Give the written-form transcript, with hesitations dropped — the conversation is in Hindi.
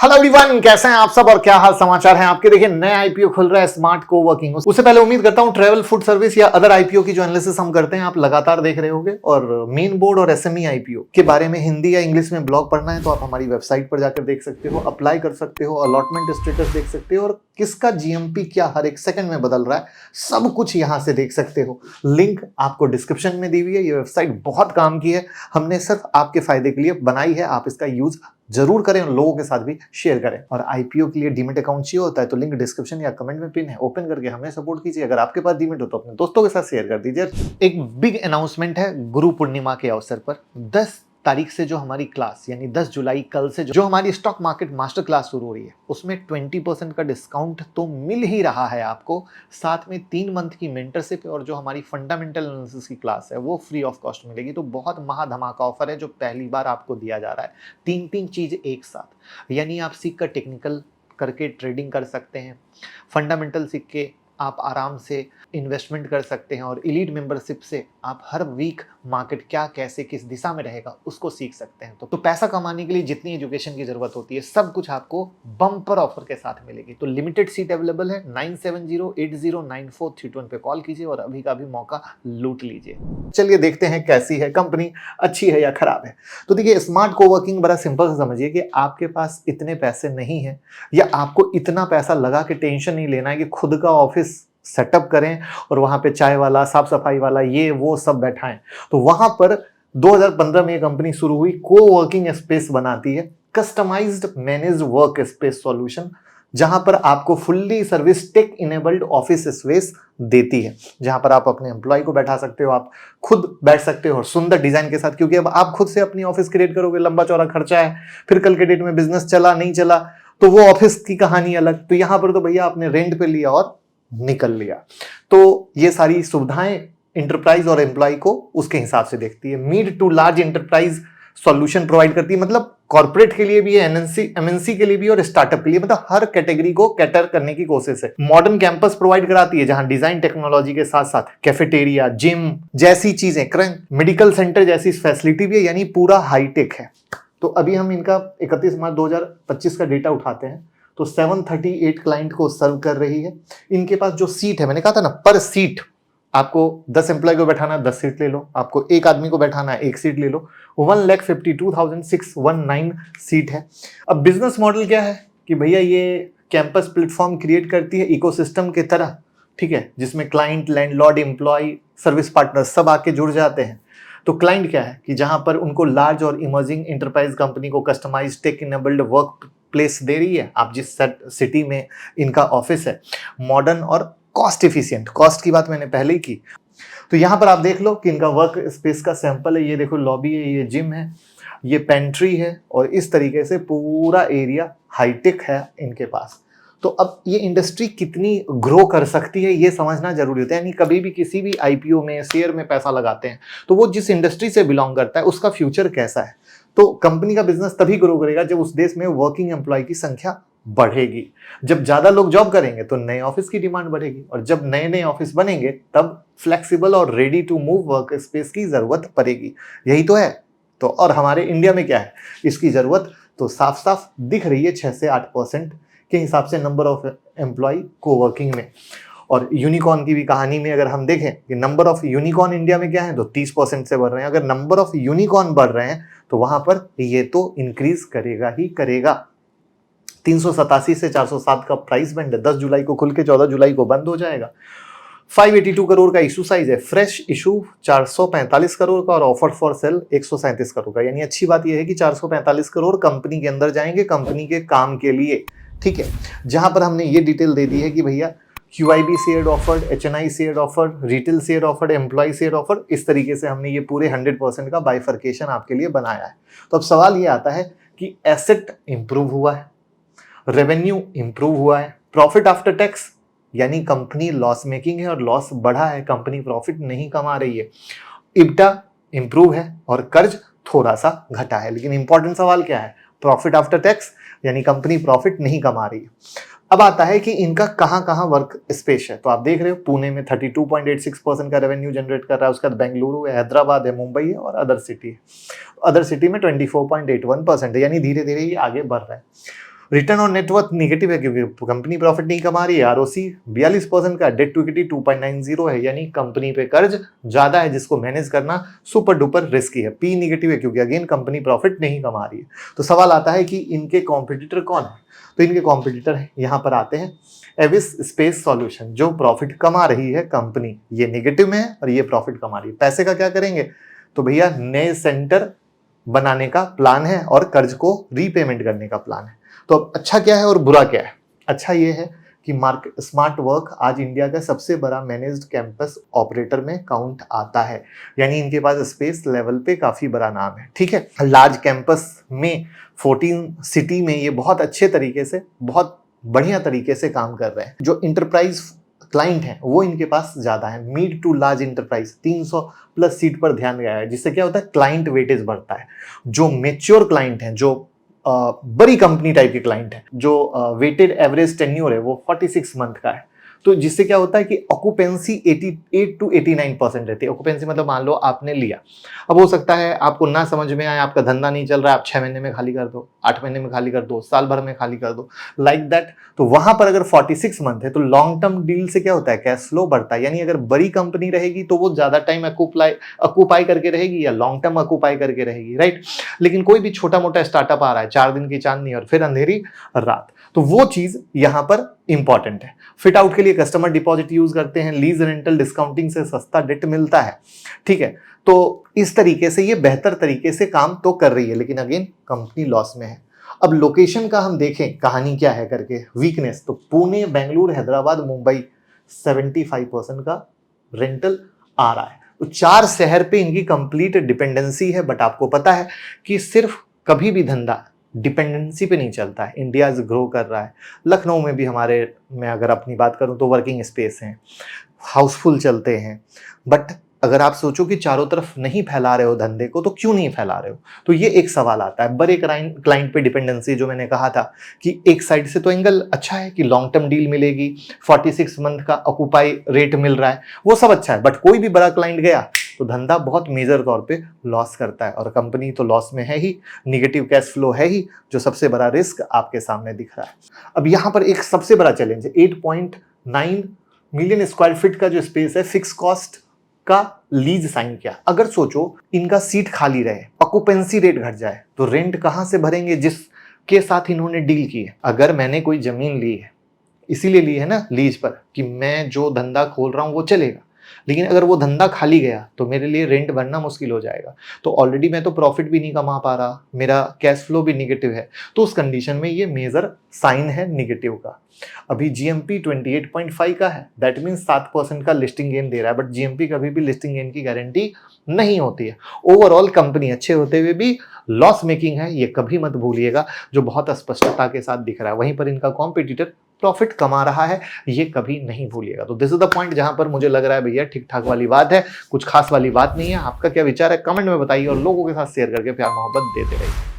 हेलो एवरीवन, कैसे हैं आप सब और क्या हाल समाचार हैं आपके। देखिए नया आईपीओ खुल रहा है स्मार्ट कोवर्किंग। उससे पहले उम्मीद करता हूं ट्रैवल फूड सर्विस या अदर आईपीओ की जो एनालिसिस हम करते हैं आप लगातार देख रहे होंगे। और मेन बोर्ड और एसएमई आईपीओ के बारे में हिंदी या इंग्लिश में ब्लॉग पढ़ना है तो आप हमारी वेबसाइट पर जाकर देख सकते हो, अप्लाई कर सकते हो, अलॉटमेंट स्टेटस देख सकते हो और किसका जीएमपी क्या हर एक सेकंड में बदल रहा है सब कुछ यहां से देख सकते हो। लिंक आपको डिस्क्रिप्शन में दी हुई है। ये वेबसाइट बहुत काम की है, हमने सिर्फ आपके फायदे के लिए बनाई है। आप इसका यूज जरूर करें और लोगों के साथ भी शेयर करें। और आईपीओ के लिए डीमेट अकाउंट चाहिए होता है तो लिंक डिस्क्रिप्शन या कमेंट में पिन है, ओपन करके हमें सपोर्ट कीजिए। अगर आपके पास डीमेट हो तो अपने दोस्तों के साथ शेयर कर दीजिए। एक बिग अनाउंसमेंट है गुरु पूर्णिमा के अवसर पर। 10 तारीख से जो हमारी क्लास यानी 10 जुलाई कल से जो हमारी स्टॉक मार्केट मास्टर क्लास शुरू हो रही है उसमें 20% का डिस्काउंट तो मिल ही रहा है आपको। साथ में 3 मंथ की मेंटरशिप और जो हमारी फंडामेंटल एनालिसिस की क्लास है वो फ्री ऑफ कॉस्ट मिलेगी। तो बहुत महाधमाका ऑफर है जो पहली बार आपको दिया जा रहा है। 3 चीज एक साथ, यानी आप सीख कर टेक्निकल करके ट्रेडिंग कर सकते हैं, फंडामेंटल सीख के आप आराम से इन्वेस्टमेंट कर सकते हैं और एलीट मेंबरशिप से आप हर वीक मार्केट क्या कैसे किस दिशा में रहेगा उसको सीख सकते हैं। तो पैसा कमाने के लिए जितनी एजुकेशन की जरूरत होती है सब कुछ आपको बम्पर ऑफर के साथ मिलेगी। तो लिमिटेड सीट अवेलेबल है। 9708094321 पे कॉल कीजिए और अभी का भी मौका लूट लीजिए। चलिए देखते हैं कैसी है कंपनी, अच्छी है या खराब है। तो देखिए स्मार्ट कोवर्किंग बड़ा सिंपल से समझिए कि आपके पास इतने पैसे नहीं है या आपको इतना पैसा लगा के टेंशन नहीं लेना है कि खुद का ऑफिस सेटअप करें और वहां पे चाय वाला साफ सफाई वाला ये वो सब बैठाएं। तो वहां पर 2015 में ये कंपनी शुरू हुई, कोवर्किंग स्पेस बनाती है, customised managed work space solution, जहां पर आपको fully service tech enabled office space देती है, जहां पर आप अपने एम्प्लॉय को बैठा सकते हो, आप खुद बैठ सकते हो और सुंदर डिजाइन के साथ। क्योंकि अब आप खुद से अपनी ऑफिस क्रिएट करोगे, लंबा चौड़ा खर्चा है, फिर कल के डेट में बिजनेस चला नहीं चला तो वो ऑफिस की कहानी अलग। तो यहां पर तो भैया आपने रेंट पे लिया और निकल लिया। तो ये सारी सुविधाएं इंटरप्राइज और एम्प्लॉय को उसके हिसाब से देखती है। Mid to large enterprise solution provide करती है, मतलब कॉर्पोरेट के लिए भी है, एमएनसी के लिए भी और स्टार्टअप के लिए, मतलब हर कैटेगरी को कैटर करने की कोशिश है। मॉडर्न कैंपस प्रोवाइड कराती है जहां डिजाइन टेक्नोलॉजी के साथ साथ कैफेटेरिया, जिम जैसी चीजें, मेडिकल सेंटर जैसी फैसिलिटी भी है, यानी पूरा हाईटेक है। तो अभी हम इनका 31 मार्च 2025 का डेटा उठाते हैं तो 738 क्लाइंट को सर्व कर रही है। इनके पास जो सीट है, मैंने कहा था ना पर सीट आपको 10 एम्प्लॉय को बैठाना 10 सीट ले लो, आपको एक आदमी को बैठाना 1 सीट ले लो। 1,52,619 सीट है। अब बिजनेस मॉडल क्या है कि भैया ये कैंपस प्लेटफॉर्म क्रिएट करती है इकोसिस्टम के तरह, ठीक है, जिसमें client, landlord, employee, service partner सब आके जुड़ जाते हैं। तो क्लाइंट क्या है कि जहां पर उनको लार्ज और इमर्जिंग इंटरप्राइज कंपनी को customise tech enabled work place दे रही है। आप जिस सिटी में इनका ऑफिस है, मॉडर्न और कॉस्ट इफिशिएंट, कॉस्ट की बात मैंने पहले ही की। तो यहां पर आप देख लो कि इनका वर्क स्पेस का सैंपल है। ये देखो लॉबी है, ये जिम है, ये पेंट्री है और इस तरीके से पूरा एरिया हाईटेक है इनके पास। तो अब ये इंडस्ट्री कितनी ग्रो कर सकती है ये समझना जरूरी होता है। यानी कभी भी किसी भी आईपीओ में, शेयर में पैसा लगाते हैं तो वो जिस इंडस्ट्री से बिलोंग करता है उसका फ्यूचर कैसा है। तो कंपनी का बिजनेस तभी ग्रो करेगा जब उस देश में वर्किंग एम्प्लॉय की संख्या बढ़ेगी। जब ज्यादा लोग जॉब करेंगे तो नए ऑफिस की डिमांड बढ़ेगी और जब नए नए ऑफिस बनेंगे तब फ्लेक्सिबल और ready to move work space की जरूरत पड़ेगी। यही तो है। तो और हमारे इंडिया में क्या है, इसकी जरूरत तो साफ साफ दिख रही है। 6 से 8% के हिसाब से नंबर ऑफ एम्प्लॉय कोवर्किंग में। और यूनिकॉर्न की भी कहानी में अगर हम देखें कि नंबर ऑफ यूनिकॉर्न इंडिया में क्या है तो 30% से बढ़ रहे हैं। अगर नंबर ऑफ यूनिकॉर्न बढ़ रहे हैं तो वहां पर ये तो इंक्रीज करेगा ही करेगा। 387 से 407 का प्राइस बैंड है। 10 जुलाई को खुल के 14 जुलाई को बंद हो जाएगा। 582 करोड़ का इशू साइज है। फ्रेश इशू 445 करोड़ का और ऑफर फॉर सेल 137 करोड़ का। यानी अच्छी बात यह है कि 445 करोड़ कंपनी के अंदर जाएंगे कंपनी के काम के लिए, ठीक है। जहां पर हमने ये डिटेल दे दी है कि भैया QIB share offered, HNI share offered, retail share offered, employee share offered, इस तरीके से हमने ये पूरे 100% का बाइफर्केशन आपके लिए बनाया है। तो अब सवाल ये आता है कि एसेट इंप्रूव हुआ है, रेवेन्यू इंप्रूव हुआ है, प्रॉफिट आफ्टर टैक्स यानी कंपनी लॉस मेकिंग है और लॉस बढ़ा है, कंपनी प्रॉफिट नहीं कमा रही है, इब्टा इंप्रूव है और कर्ज थोड़ा सा घटा है। लेकिन इंपॉर्टेंट सवाल क्या है, प्रॉफिट आफ्टर टैक्स यानी कंपनी प्रॉफिट नहीं कमा रही है। अब आता है कि इनका कहां कहां वर्क स्पेस है। तो आप देख रहे हो पुणे में 32.86% का रेवेन्यू जनरेट कर रहा है, उसके बाद बेंगलुरु है, हैदराबाद है, मुंबई है और अदर सिटी है। अदर सिटी में 24.81% है, यानी धीरे धीरे ये आगे बढ़ रहा है। रिटर्न ऑन नेटवर्थ नेगेटिव है क्योंकि कंपनी प्रॉफिट नहीं कमा रही है। आरओसी 42% का, डेट टू इक्विटी 2.90 है, यानी कंपनी पे कर्ज ज्यादा है जिसको मैनेज करना सुपर डुपर रिस्की है। पी नेगेटिव है क्योंकि अगेन कंपनी प्रॉफिट नहीं कमा रही है। तो सवाल आता है कि इनके कॉम्पिटिटर कौन है? तो इनके कॉम्पिटिटर है, यहाँ पर आते हैं एविस स्पेस सॉल्यूशन, जो प्रॉफिट कमा रही है कंपनी, ये नेगेटिव में है और ये प्रॉफिट कमा रही है। पैसे का क्या करेंगे? तो भैया नए सेंटर बनाने का प्लान है और कर्ज को रीपेमेंट करने का प्लान है। तो अब अच्छा क्या है और बुरा क्या है? अच्छा ये है कि स्मार्ट वर्क आज इंडिया का सबसे बड़ा मैनेज्ड कैंपस ऑपरेटर में काउंट आता है, यानी इनके पास स्पेस लेवल पे काफी बड़ा नाम है। ठीक है, लार्ज कैंपस में 14 सिटी में ये बहुत अच्छे तरीके से, बहुत बढ़िया तरीके से काम कर रहे हैं। जो इंटरप्राइज क्लाइंट है वो इनके पास ज्यादा है। Mid to large enterprise 300 plus seat पर ध्यान गया है, जिससे क्या होता है? क्लाइंट वेटेज बढ़ता है। जो मेच्योर क्लाइंट है, जो बड़ी कंपनी टाइप के क्लाइंट है, जो वेटेड एवरेज टेन्योर है वो 46 मंथ का है। तो जिससे क्या होता है कि ऑक्यूपेंसी 88 to 89% रहती है। ऑक्यूपेंसी मतलब मान लो आपने लिया, अब हो सकता है आपको ना समझ में आए, आपका धंधा नहीं चल रहा है, आप 6 महीने में खाली कर दो, 8 महीने में खाली कर दो, साल भर में खाली कर दो, लाइक दैट। तो वहां पर अगर 46 मंथ है तो लॉन्ग टर्म डील से क्या होता है? कैश फ्लो बढ़ता है। यानी अगर बड़ी कंपनी रहेगी तो वो ज्यादा टाइम अक्यूपाई करके रहेगी या लॉन्ग टर्म अक्यूपाई करके रहेगी, राइट। लेकिन कोई भी छोटा मोटा स्टार्टअप आ रहा है, 4 दिन की चांदनी और फिर अंधेरी रात, तो वो चीज यहां पर इंपॉर्टेंट है। फिट आउट के लिए कस्टमर डिपॉजिट यूज करते हैं, लीज रेंटल डिस्काउंटिंग से सस्ता डेट मिलता है। ठीक है, तो इस तरीके से ये बेहतर तरीके से काम तो कर रही है, लेकिन अगेन कंपनी लॉस में है। अब लोकेशन का हम देखें कहानी क्या है करके, वीकनेस, तो पुणे, बेंगलुरु, हैदराबाद, मुंबई 75% का रेंटल आ रहा है। तो 4 शहर पे इनकी कंप्लीट डिपेंडेंसी है। बट आपको पता है कि सिर्फ कभी भी धंधा डिपेंडेंसी पे नहीं चलता है। इंडिया ग्रो कर रहा है। लखनऊ में भी हमारे, मैं अगर अपनी बात करूं तो वर्किंग स्पेस हैं, हाउसफुल चलते हैं। बट अगर आप सोचो कि चारों तरफ नहीं फैला रहे हो धंधे को, तो क्यों नहीं फैला रहे हो? तो ये एक सवाल आता है। बड़े क्लाइंट पे डिपेंडेंसी, जो मैंने कहा था कि एक साइड से तो एंगल अच्छा है कि लॉन्ग टर्म डील मिलेगी, 46 मंथ का ऑक्यूपाई रेट मिल रहा है, वो सब अच्छा है। बट कोई भी बड़ा क्लाइंट गया तो धंधा बहुत मेजर तौर पे लॉस करता है, और कंपनी तो लॉस में है ही, निगेटिव कैश फ्लो है ही, जो सबसे बड़ा रिस्क आपके सामने दिख रहा है। अब यहां पर एक सबसे बड़ा चैलेंज है, 8.9 मिलियन स्क्वायर फीट का जो स्पेस है, फिक्स कॉस्ट का लीज साइन किया। अगर सोचो इनका सीट खाली रहे, ऑक्यूपेंसी रेट घट जाए, तो रेंट कहां से भरेंगे जिसके साथ इन्होंने डील की है? अगर मैंने कोई जमीन ली है, इसीलिए ली है ना लीज पर, कि मैं जो धंधा खोल रहा हूं वो चलेगा, लेकिन अगर वो धंधा खाली गया तो मेरे लिए रेंट भरना मुश्किल हो जाएगा। तो ऑलरेडी मैं तो प्रॉफिट भी नहीं कमा पा रहा, मेरा कैश फ्लो भी निगेटिव है। तो उस कंडीशन में ये मेजर साइन है निगेटिव का। अभी जीएमपी 28.5 का है, दैट मीन्स 7% का लिस्टिंग गेन दे रहा है। बट जीएमपी कभी भी लिस्टिंग गेन की गारंटी नहीं होती है। ओवरऑल कंपनी अच्छे होते हुए भी लॉस मेकिंग है, ये कभी मत भूलिएगा, जो बहुत स्पष्टता के साथ दिख रहा है। वहीं पर इनका कॉम्पिटिटर प्रॉफिट कमा रहा है, ये कभी नहीं भूलिएगा। तो दिस इज द पॉइंट जहां पर मुझे लग रहा है भैया ठीक ठाक वाली बात है, कुछ खास वाली बात नहीं है। आपका क्या विचार है कमेंट में बताइए, और लोगों के साथ शेयर करके प्यार मोहब्बत देते रहिए।